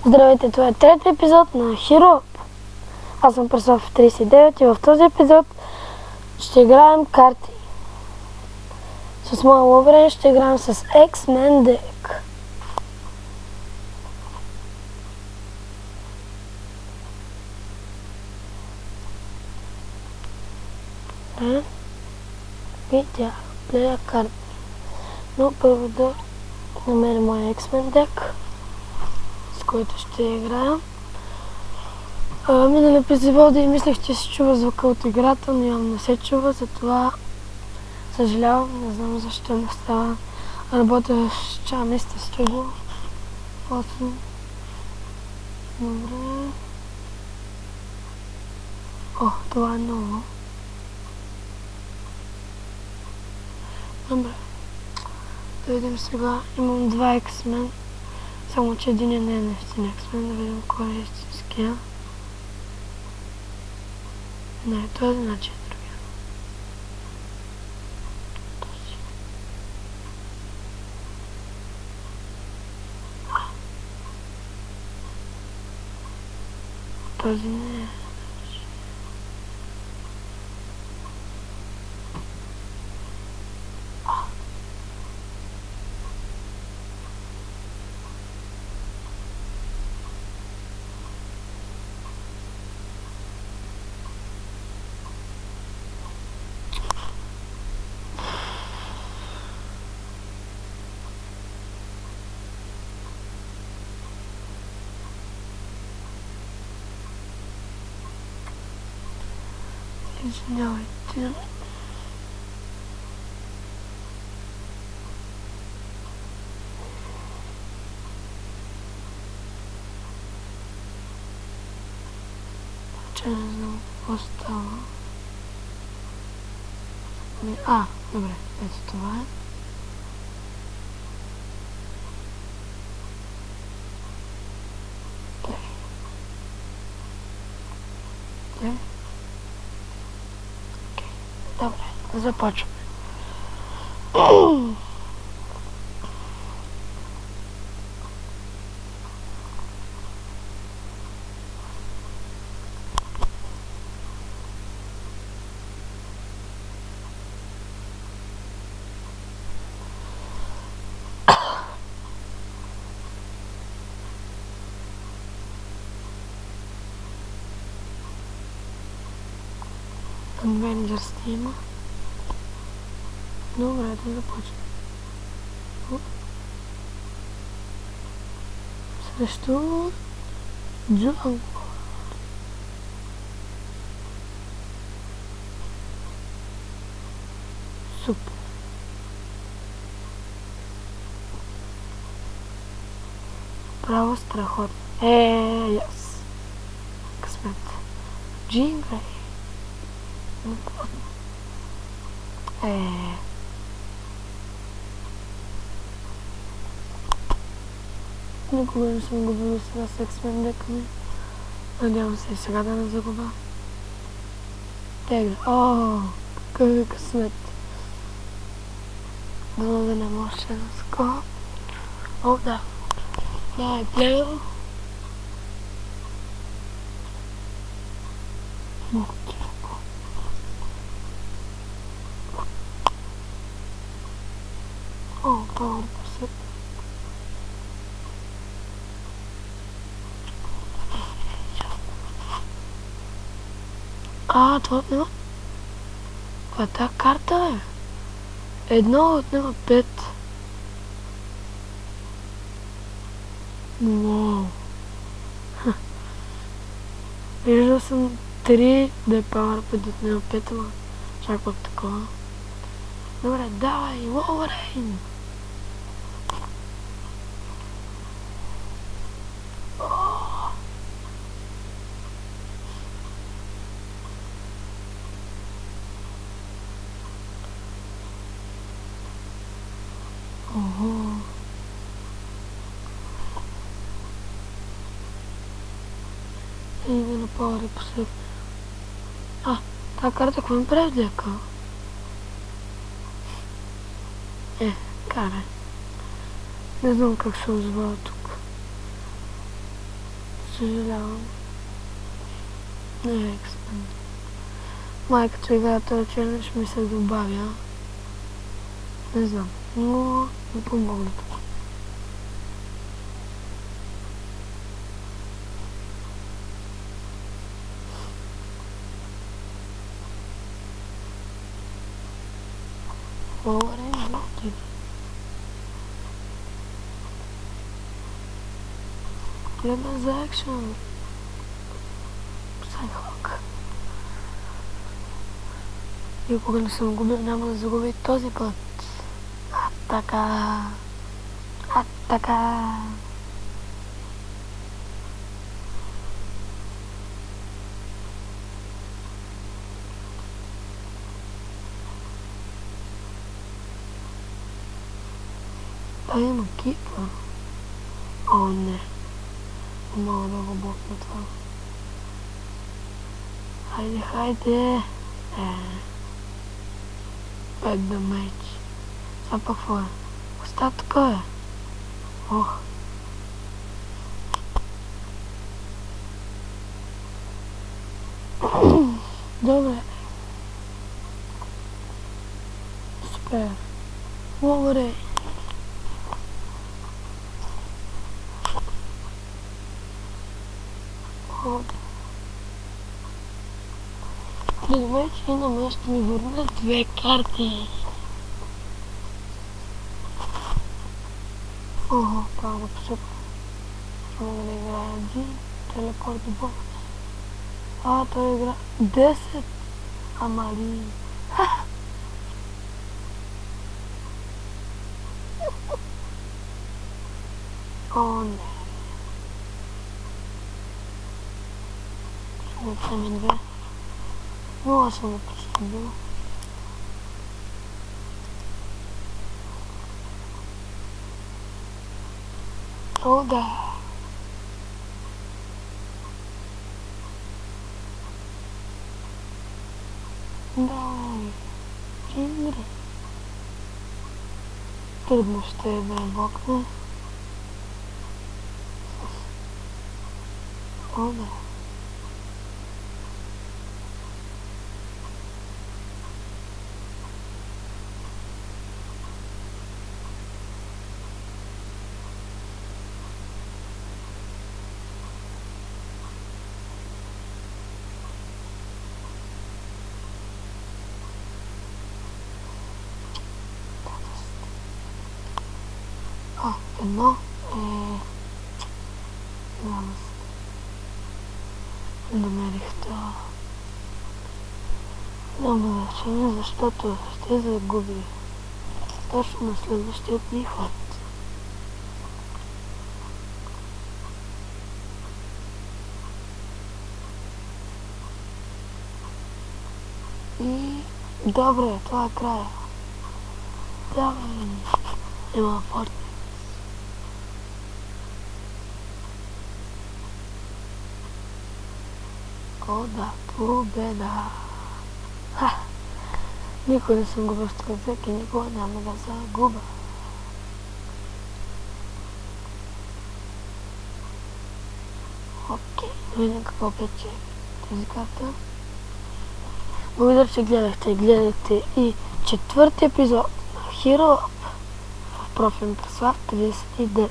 Здравейте, това е трети епизод на Hero. Аз съм Преслав 39 и в този епизод ще играем карти. С моя ловрен ще играем с X-Men Deck. Видя, плея карти. Но първо да намеря моя X-Men Deck, с който ще играем. Минали епизоди и мислех, че се чува звука от играта, но явно не се чува, затова съжалявам, не знам защо не става. Работя с чамиста студио. 8. Добре. О, това е ново. Добре. Да видим сега. Имам два X-Men. Само че един не е наистина X-Men. Да видим кой е истинския. Не, този значи е другия. Този не е. Извинявайте. Че не знам какво става. Добре, ето това е. Добре, започваме. Avengers има. Добре, да започнем. Срещу Джон. Супер. Право страхотно. Яс. Късмет. Джин Грей. Никога не съм губила сега с X-Men дека ми. Надявам се и сега да не загуба. Тегля. Какъв е късмет. Дано да не може да скоро. Да. Да, е плейл. Това е късмет. Това отнема. Каква е тази карта, бе? Едно отнема 5. Уау. Виждал съм 3 да е Power да отнема 5, ама чак пък такова. Добре, давай, Wolverine! И да напълни последния. Тази карта какво ми прави в дека? Карай. Не знам как се озовава тук. Съжалявам. Не е експен. Май като играя този челендж ми се добавя. Не знам, но не помогна това. Говорим бути. Гледам за екшен. Сайхок. Никога не съм губил, няма да загубя и този път. Атака! Атака! А има кипа. О, не. Мога да го блокна това. Хайде, хайде. 5 дамейдж. Това пък какво е? Остатъка е. Ох. Добре. Супер. Добре. Добре, че на мен ще ми върна 2 карти. Ого, трябва да посъпа. Ще мога да играя един телепорт бокс. Той игра 10. Амали. О, не. Ще го вземем 2. Но аз съм го поступил. О, да. Давай. Игри. Трудно ще е да блокне. О, да. Едно намерих това. Няма значение, защото ще загуби точно на следващият ми ход. И добре, това е края. Давай, има форт. О, да, победа! Никога не съм губил в този век и никога няма да загуба. Окей, видим какво пече тази карта. Благодаря, че гледахте. Гледахте и 4-ти епизод на Hero Up в профил Преслав 39.